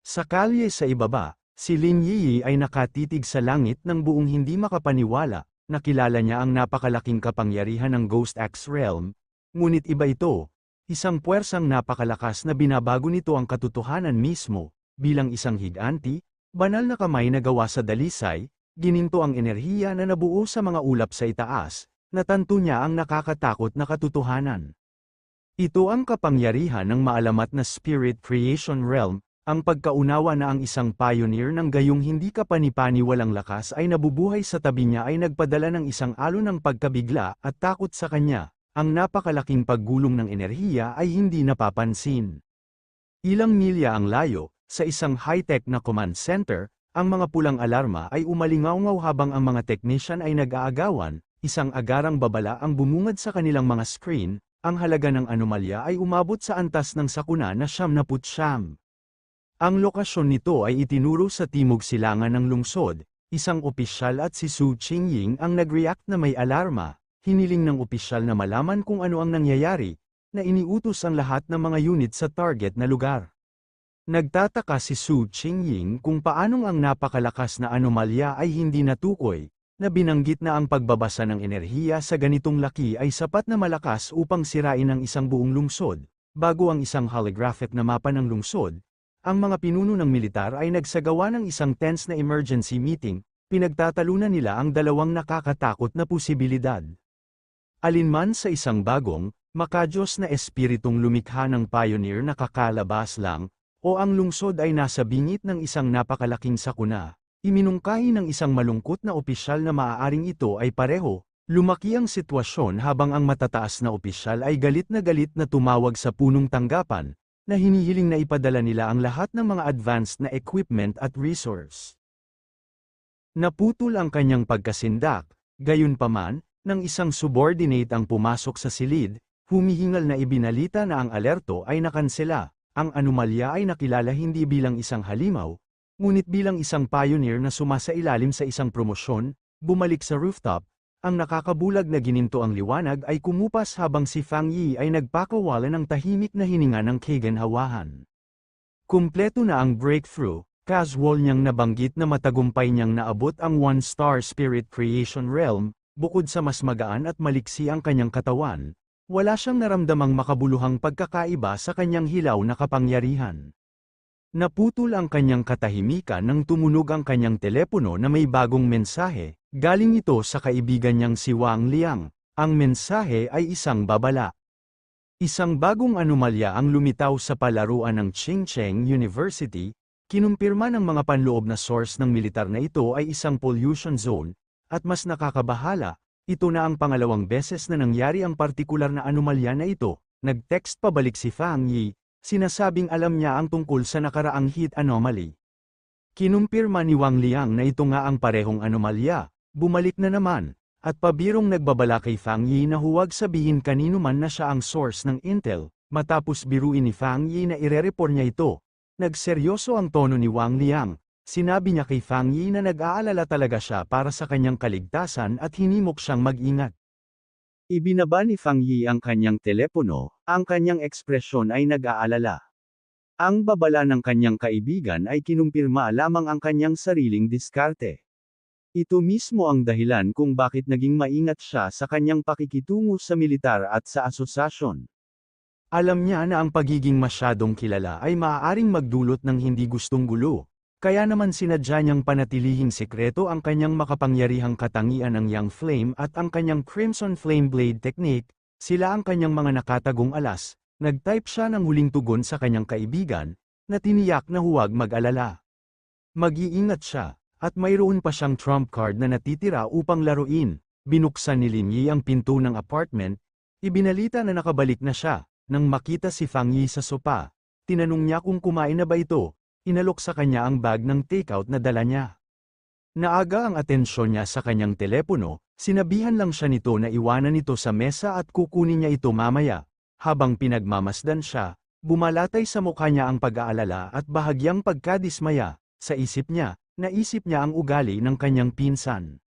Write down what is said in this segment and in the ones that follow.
Sa kalye sa ibaba, si Lin Yi ay nakatitig sa langit ng buong hindi makapaniwala, nakilala niya ang napakalaking kapangyarihan ng Ghost Axe Realm, ngunit iba ito, isang puwersang napakalakas na binabago nito ang katotohanan mismo, bilang isang higanti, banal na kamay na gawa sa dalisay, gininto ang enerhiya na nabuo sa mga ulap sa itaas, natanto niya ang nakakatakot na katotohanan. Ito ang kapangyarihan ng maalamat na Spirit Creation Realm, ang pagkaunawa na ang isang pioneer ng gayong hindi kapani-paniwalang lakas ay nabubuhay sa tabi niya ay nagpadala ng isang alon ng pagkabigla at takot sa kanya, ang napakalaking paggulong ng enerhiya ay hindi napapansin. Ilang milya ang layo, sa isang high-tech na command center, ang mga pulang alarma ay umalingaw-ngaw habang ang mga technician ay nag-aagawan, isang agarang babala ang bumungad sa kanilang mga screen, ang halaga ng anomalya ay umabot sa antas ng sakuna na 79. Ang lokasyon nito ay itinuro sa timog silangan ng lungsod, isang opisyal at si Su Qingying ang nag-react na may alarma, hiniling ng opisyal na malaman kung ano ang nangyayari, na iniutos ang lahat ng mga unit sa target na lugar. Nagtataka si Su Qingying kung paanong ang napakalakas na anomalya ay hindi natukoy, na binanggit na ang pagbabasa ng enerhiya sa ganitong laki ay sapat na malakas upang sirain ang isang buong lungsod, bago ang isang holographic na mapa ng lungsod. Ang mga pinuno ng militar ay nagsagawa ng isang tense na emergency meeting, pinagtatalunan nila ang dalawang nakakatakot na posibilidad. Alinman sa isang bagong, makadiyos na espiritong lumikha ng pioneer na kakalabas lang, o ang lungsod ay nasa bingit ng isang napakalaking sakuna, iminungkahi ng isang malungkot na opisyal na maaaring ito ay pareho, lumaki ang sitwasyon habang ang matataas na opisyal ay galit na tumawag sa punong tanggapan, na hinihiling na ipadala nila ang lahat ng mga advanced na equipment at resource. Naputol ang kanyang pagkasindak, gayunpaman, nang isang subordinate ang pumasok sa silid, humihingal na ibinalita na ang alerto ay nakansela, ang anomalya ay nakilala hindi bilang isang halimaw, ngunit bilang isang pioneer na sumasailalim sa isang promosyon, bumalik sa rooftop. Ang nakakabulag na gininto ang liwanag ay kumupas habang si Fang Yi ay nagpakawala ng tahimik na hininga ng kaganhawahan. Kumpleto na ang breakthrough, casual niyang nabanggit na matagumpay niyang naabot ang 1-star Spirit Creation Realm, bukod sa mas magaan at maliksi ang kanyang katawan, wala siyang naramdamang makabuluhang pagkakaiba sa kanyang hilaw na kapangyarihan. Naputol ang kanyang katahimikan nang tumunog ang kanyang telepono na may bagong mensahe. Galing ito sa kaibigan niyang si Wang Liang, ang mensahe ay isang babala. Isang bagong anomalya ang lumitaw sa palaruan ng Chingcheng University, kinumpirma ng mga panloob na source ng militar na ito ay isang pollution zone, at mas nakakabahala, ito na ang pangalawang beses na nangyari ang partikular na anomalya na ito. Nag-text pabalik si Fang Yi, sinasabing alam niya ang tungkol sa nakaraang heat anomaly. Kinumpirma ni Wang Liang na ito nga ang parehong anomalya. Bumalik na naman, at pabirong nagbabala kay Fang Yi na huwag sabihin kanino man na siya ang source ng intel, matapos biruin ni Fang Yi na irereport niya ito. Nagseryoso ang tono ni Wang Liang, sinabi niya kay Fang Yi na nag-aalala talaga siya para sa kanyang kaligtasan at hinimok siyang mag-ingat. Ibinaba ni Fang Yi ang kanyang telepono, ang kanyang ekspresyon ay nag-aalala. Ang babala ng kanyang kaibigan ay kinumpirma lamang ang kanyang sariling diskarte. Ito mismo ang dahilan kung bakit naging maingat siya sa kanyang pakikitungo sa militar at sa asosasyon. Alam niya na ang pagiging masyadong kilala ay maaaring magdulot ng hindi gustong gulo, kaya naman sinadya niyang panatilihing sekreto ang kanyang makapangyarihang katangian ng Young Flame at ang kanyang Crimson Flame Blade Technique, sila ang kanyang mga nakatagong alas. Nag-type siya ng huling tugon sa kanyang kaibigan, na tiniyak na huwag mag-alala. Mag-iingat siya. At mayroon pa siyang trump card na natitira upang laruin. Binuksan ni Lin Yi ang pinto ng apartment, ibinalita na nakabalik na siya. Nang makita si Fang Yi sa sopa, tinanong niya kung kumain na ba ito, inalok sa kanya ang bag ng takeout na dala niya. Naaga ang atensyon niya sa kanyang telepono, sinabihan lang siya nito na iwanan ito sa mesa at kukunin niya ito mamaya. Habang pinagmamasdan siya, bumalatay sa mukha niya ang pag-aalala at bahagyang pagkadismaya, sa isip niya. Naisip niya ang ugali ng kanyang pinsan.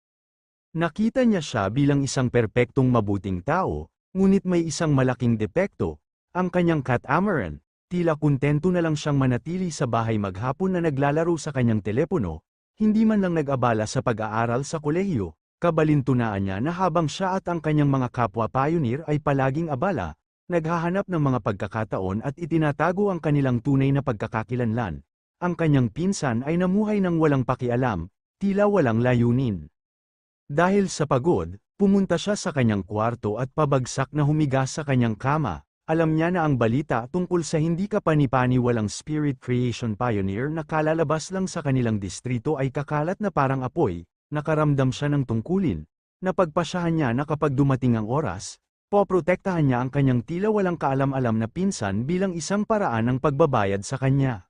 Nakita niya siya bilang isang perpektong mabuting tao, ngunit may isang malaking depekto, ang kanyang catamaran, tila kontento na lang siyang manatili sa bahay maghapon na naglalaro sa kanyang telepono, hindi man lang nag-abala sa pag-aaral sa kolehiyo. Kabalintunaan niya na habang siya at ang kanyang mga kapwa pioneer ay palaging abala, naghahanap ng mga pagkakataon at itinatago ang kanilang tunay na pagkakakilanlan. Ang kanyang pinsan ay namuhay ng walang pakialam, tila walang layunin. Dahil sa pagod, pumunta siya sa kanyang kwarto at pabagsak na humiga sa kanyang kama. Alam niya na ang balita tungkol sa hindi kapani-paniwalang spirit creation pioneer na kalalabas lang sa kanilang distrito ay kakalat na parang apoy. Nakaramdam siya ng tungkulin. Napagpasyahan niya na kapag dumating ang oras, poprotektahan niya ang kanyang tila walang kaalam-alam na pinsan bilang isang paraan ng pagbabayad sa kanya.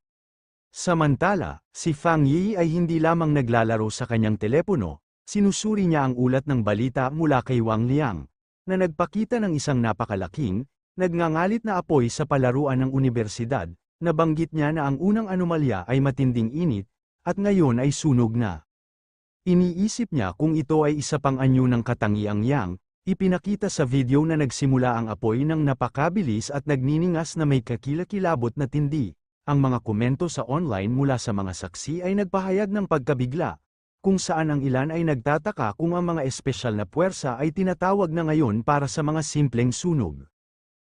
Samantala, si Fang Yi ay hindi lamang naglalaro sa kanyang telepono, sinusuri niya ang ulat ng balita mula kay Wang Liang, na nagpakita ng isang napakalaking, nagngangalit na apoy sa palaruan ng unibersidad. Nabanggit niya na ang unang anomalya ay matinding init, at ngayon ay sunog na. Iniisip niya kung ito ay isa pang anyo ng katangiang Yang. Ipinakita sa video na nagsimula ang apoy ng napakabilis at nagniningas na may kakilakilabot na tindi. Ang mga komento sa online mula sa mga saksi ay nagpahayag ng pagkabigla, kung saan ang ilan ay nagtataka kung ang mga espesyal na puwersa ay tinatawag na ngayon para sa mga simpleng sunog.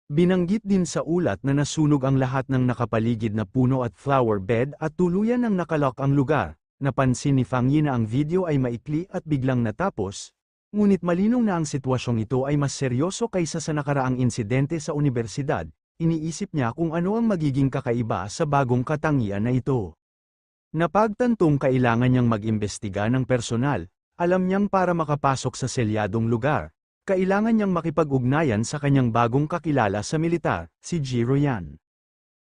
Binanggit din sa ulat na nasunog ang lahat ng nakapaligid na puno at flower bed at tuluyan ng nakalock ang lugar. Napansin ni Fang Yi na ang video ay maikli at biglang natapos, ngunit malinong na ang sitwasyong ito ay mas seryoso kaysa sa nakaraang insidente sa unibersidad. Iniisip niya kung ano ang magiging kakaiba sa bagong katangian na ito. Napagtantong kailangan niyang mag-imbestiga ng personal. Alam niyang para makapasok sa selyadong lugar, kailangan niyang makipag-ugnayan sa kanyang bagong kakilala sa militar, si Jiro Yan.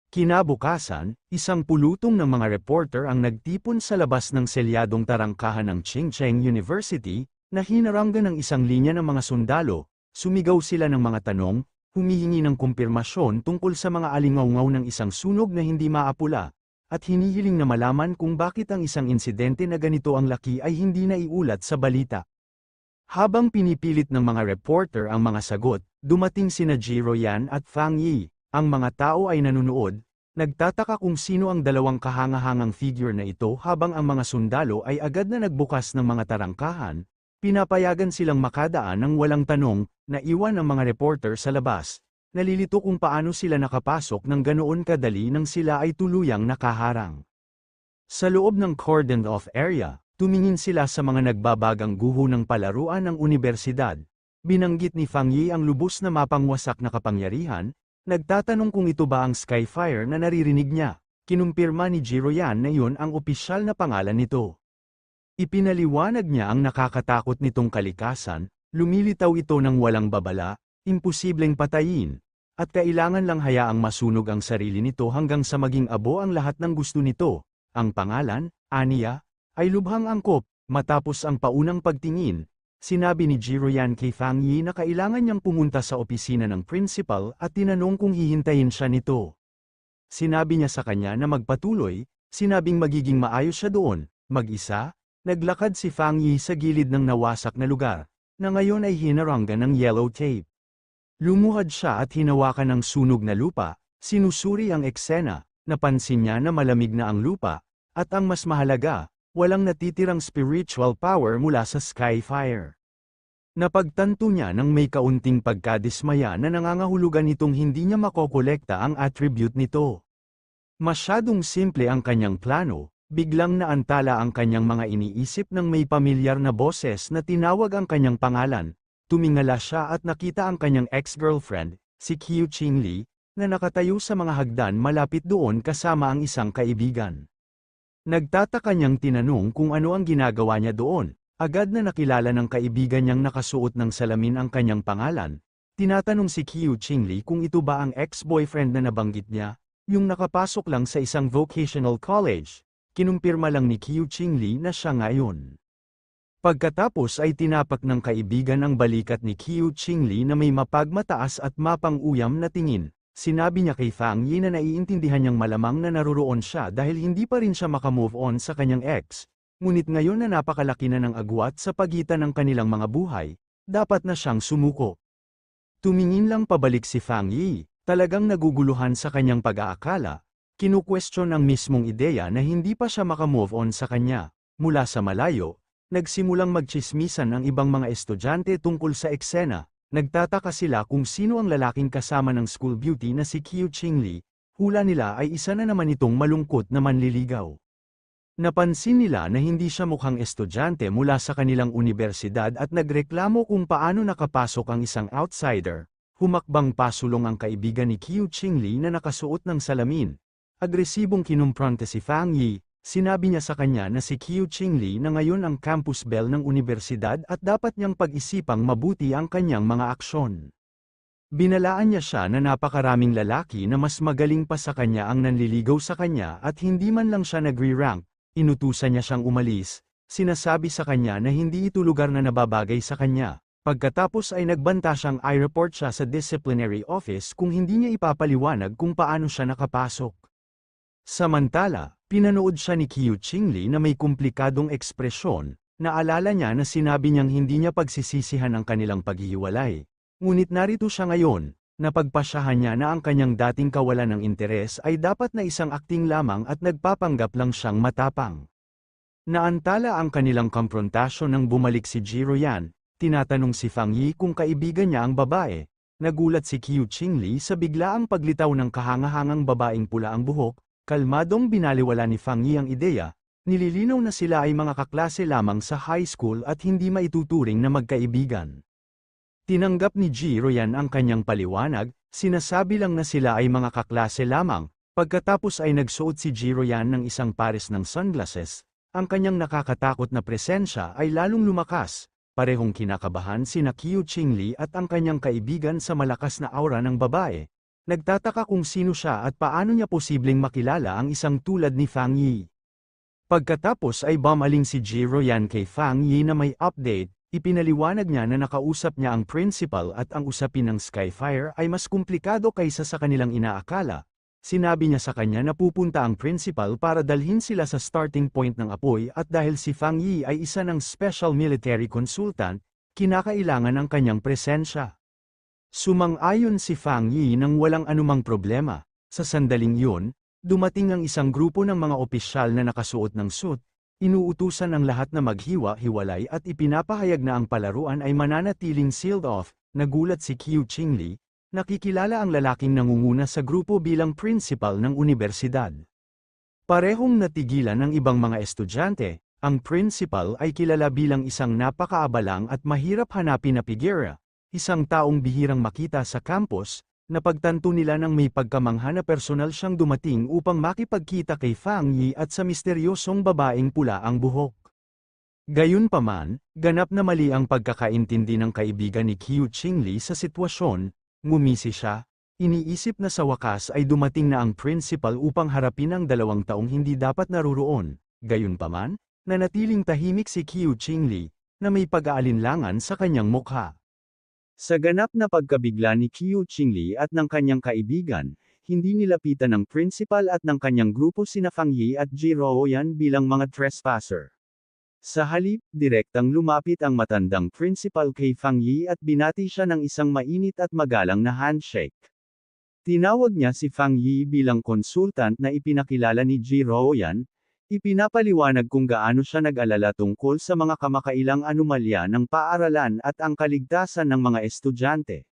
Kinabukasan, isang pulutong ng mga reporter ang nagtipon sa labas ng selyadong tarangkahan ng Chingcheng University, na hinaranggan ng isang linya ng mga sundalo. Sumigaw sila ng mga tanong, humihingi ng kumpirmasyon tungkol sa mga alingaw-ngaw ng isang sunog na hindi maapula, at hinihiling na malaman kung bakit ang isang insidente na ganito ang laki ay hindi naiulat sa balita. Habang pinipilit ng mga reporter ang mga sagot, dumating sina Jiro Yan at Fang Yi. Ang mga tao ay nanunood, nagtataka kung sino ang dalawang kahangahangang figure na ito habang ang mga sundalo ay agad na nagbukas ng mga tarangkahan, pinapayagan silang makadaan ng walang tanong, naiwan ang mga reporter sa labas. Nalilito kung paano sila nakapasok ng ganoon kadali nang sila ay tuluyang nakaharang. Sa loob ng cordoned off area, tumingin sila sa mga nagbabagang guho ng palaruan ng unibersidad. Binanggit ni Fang Yi ang lubos na mapangwasak na kapangyarihan. Nagtatanong kung ito ba ang Skyfire na naririnig niya. Kinumpirma ni Jiro Yan na yun ang opisyal na pangalan nito. Ipinaliwanag niya ang nakakatakot nitong kalikasan, lumilitaw ito ng walang babala, imposibleng patayin, at kailangan lang hayaang masunog ang sarili nito hanggang sa maging abo ang lahat ng gusto nito. Ang pangalan, aniya, ay lubhang angkop. Matapos ang paunang pagtingin, sinabi ni Jiro Yan kay Fang Yi na kailangan niyang pumunta sa opisina ng principal at tinanong kung hihintayin siya nito. Sinabi niya sa kanya na magpatuloy, sinabing magiging maayos siya doon. Mag-isa, naglakad si Fang Yi sa gilid ng nawasak na lugar, na ngayon ay hinaranggan ng yellow tape. Lumuhad siya at hinawakan ng sunog na lupa, sinusuri ang eksena, napansin niya na malamig na ang lupa, at ang mas mahalaga, walang natitirang spiritual power mula sa Skyfire. Napagtanto niya nang may kaunting pagkadismaya na nangangahulugan itong hindi niya makokolekta ang attribute nito. Masyadong simple ang kanyang plano, biglang naantala ang kanyang mga iniisip ng may pamilyar na boses na tinawag ang kanyang pangalan. Tumingala siya at nakita ang kanyang ex-girlfriend, si Qiu Qingli, na nakatayo sa mga hagdan malapit doon kasama ang isang kaibigan. Nagtataka niyang tinanong kung ano ang ginagawa niya doon. Agad na nakilala ng kaibigan niyang nakasuot ng salamin ang kanyang pangalan. Tinatanong si Qiu Qingli kung ito ba ang ex-boyfriend na nabanggit niya, yung nakapasok lang sa isang vocational college. Kinumpirma lang ni Qiu Qingli na siya ngayon. Pagkatapos ay tinapak ng kaibigan ang balikat ni Qiu Qingli na may mapagmataas at mapang-uyam na tingin. Sinabi niya kay Fang Yi na naiintindihan niyang malamang na naruroon siya dahil hindi pa rin siya makamove on sa kanyang ex, ngunit ngayon na napakalaki na ng agwat sa pagitan ng kanilang mga buhay, dapat na siyang sumuko. Tumingin lang pabalik si Fang Yi, Talagang naguguluhan sa kanyang pag-aakala, kinukwestiyon ang mismong ideya na hindi pa siya makamove on sa kanya. Mula sa malayo, nagsimulang magtsismisan ang ibang mga estudyante tungkol sa eksena. Nagtataka sila kung sino ang lalaking kasama ng school beauty na si Qiu Qingli. Hula nila ay isa na naman itong malungkot na manliligaw. Napansin nila na hindi siya mukhang estudyante mula sa kanilang unibersidad at nagreklamo kung paano nakapasok ang isang outsider. Humakbang pasulong ang kaibigan ni Qiu Qingli na nakasuot ng salamin. Agresibong kinumpronte si Fang Yi. Sinabi niya sa kanya na si Qiu Qingli na ngayon ang campus belle ng unibersidad at dapat niyang pag-isipang mabuti ang kanyang mga aksyon. Binalaan niya siya na napakaraming lalaki na mas magaling pa sa kanya ang nanliligaw sa kanya at hindi man lang siya nagre-rank. Inutusan niya siyang umalis. Sinasabi sa kanya na hindi ito lugar na nababagay sa kanya. Pagkatapos ay nagbanta siyang i-report siya sa disciplinary office kung hindi niya ipapaliwanag kung paano siya nakapasok. Samantala, pinanood siya ni Qiu Qingli na may komplikadong ekspresyon. Naalala niya na sinabi niyang hindi niya pagsisisihan ang kanilang paghihiwalay. Ngunit narito siya ngayon, napagpasyahan niya na ang kanyang dating kawalan ng interes ay dapat na isang akting lamang at nagpapanggap lang siyang matapang. Naantala ang kanilang komprontasyon nang bumalik si Ji Royan. Tinatanong si Fang Yi kung kaibigan niya ang babae. Nagulat si Qiu Qingli sa biglaang paglitaw ng kahangahangang babaeng pula ang buhok. Kalmadong binaliwala ni Fang Yi ang ideya. Nililinaw na sila ay mga kaklase lamang sa high school at hindi maituturing na magkaibigan. Tinanggap ni Ji Royan ang kanyang paliwanag, sinasabi lang na sila ay mga kaklase lamang. Pagkatapos ay nagsuot si Ji Royan ng isang pares ng sunglasses. Ang kanyang nakakatakot na presensya ay lalong lumakas. Parehong kinakabahan sina Qiu Qingli at ang kanyang kaibigan sa malakas na aura ng babae. Nagtataka kung sino siya at paano niya posibleng makilala ang isang tulad ni Fang Yi. Pagkatapos ay bumaling si Ji Royan kay Fang Yi na may update. Ipinaliwanag niya na nakausap niya ang principal at ang usapin ng Skyfire ay mas komplikado kaysa sa kanilang inaakala. Sinabi niya sa kanya na pupunta ang principal para dalhin sila sa starting point ng apoy at dahil si Fang Yi ay isa ng special military consultant, kinakailangan ang kanyang presensya. Sumang-ayon si Fang Yi nang walang anumang problema. Sa sandaling yun, dumating ang isang grupo ng mga opisyal na nakasuot ng suit. Inuutusan ang lahat na maghiwa-hiwalay at ipinapahayag na ang palaruan ay mananatiling sealed off. Nagulat si Qiu Qingli. Nakikilala ang lalaking nangunguna sa grupo bilang principal ng unibersidad. Parehong natigilan ng ibang mga estudyante. Ang principal ay kilala bilang isang napakaabalang at mahirap hanapin na figura. Isang taong bihirang makita sa campus. Napagtanto nila nang may pagkamangha na personal siyang dumating upang makipagkita kay Fang Yi at sa misteryosong babaeng pula ang buhok. Gayunpaman, ganap na mali ang pagkakaintindi ng kaibigan ni Qiu Qingli sa sitwasyon. Ngumisi siya. Iniisip na sa wakas ay dumating na ang principal upang harapin ang 2 taong hindi dapat naruroon. Gayunpaman, nanatiling tahimik si Qiu Qingli, na may pag-aalinlangan sa kanyang mukha. Sa ganap na pagkabigla ni Qiu Qingli at ng kanyang kaibigan, hindi nilapitan ng principal at ng kanyang grupo sina Fang Yi at Ji Royan bilang mga trespasser. Sa halip, direktang lumapit ang matandang principal kay Fang Yi at binati siya ng isang mainit at magalang na handshake. Tinawag niya si Fang Yi bilang konsultant na ipinakilala ni Ji Royan. Ipinapaliwanag kung gaano siya nag-alala tungkol sa mga kamakailang anomalya ng paaralan at ang kaligtasan ng mga estudyante.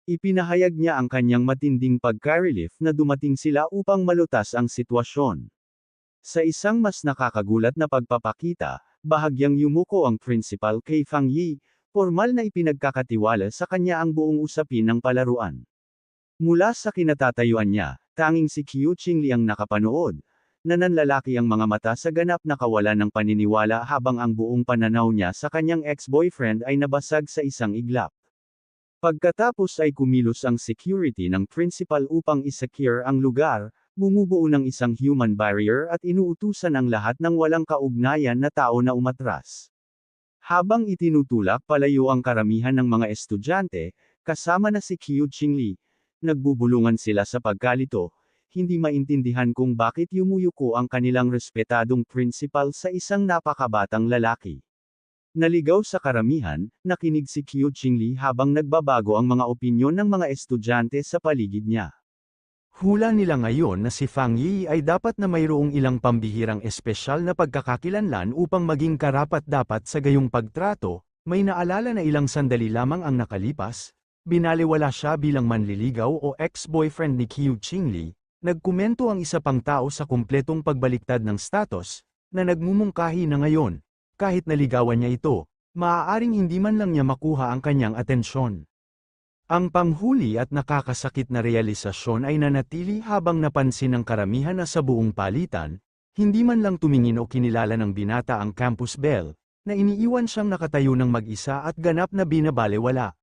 Ipinahayag niya ang kanyang matinding pagka-relief na dumating sila upang malutas ang sitwasyon. Sa isang mas nakakagulat na pagpapakita, bahagyang yumuko ang principal kay Fang Yi, formal na ipinagkakatiwala sa kanya ang buong usapin ng palaruan. Mula sa kinatatayuan niya, tanging si Qiu Qingli ang nakapanood. Nananlalaki ang mga mata sa ganap na kawalan ng paniniwala habang ang buong pananaw niya sa kanyang ex-boyfriend ay nabasag sa isang iglap. Pagkatapos ay kumilos ang security ng principal upang isecure ang lugar, bumubuo ng isang human barrier at inuutusan ang lahat ng walang kaugnayan na tao na umatras. Habang itinutulak palayo ang karamihan ng mga estudyante, kasama na si Qiu Qingli, nagbubulungan sila sa pagkalito. Hindi maintindihan kung bakit yumuyuko ang kanilang respetadong principal sa isang napakabatang lalaki. Naligaw sa karamihan, nakinig si Qiu Qingli habang nagbabago ang mga opinyon ng mga estudyante sa paligid niya. Hula nila ngayon na si Fang Yi ay dapat na mayroong ilang pambihirang espesyal na pagkakakilanlan upang maging karapat-dapat sa gayong pagtrato. May naalala na ilang sandali lamang ang nakalipas, binaliwala siya bilang manliligaw o ex-boyfriend ni Qiu Qingli. Nagkomento ang isa pang tao sa kumpletong pagbaliktad ng status, na nagmumungkahi na ngayon, kahit naligawan niya ito, maaaring hindi man lang niya makuha ang kanyang atensyon. Ang panghuli at nakakasakit na realisasyon ay nanatili habang napansin ng karamihan na sa buong palitan, hindi man lang tumingin o kinilala ng binata ang campus belle, na iniiwan siyang nakatayo ng mag-isa at ganap na binabalewala.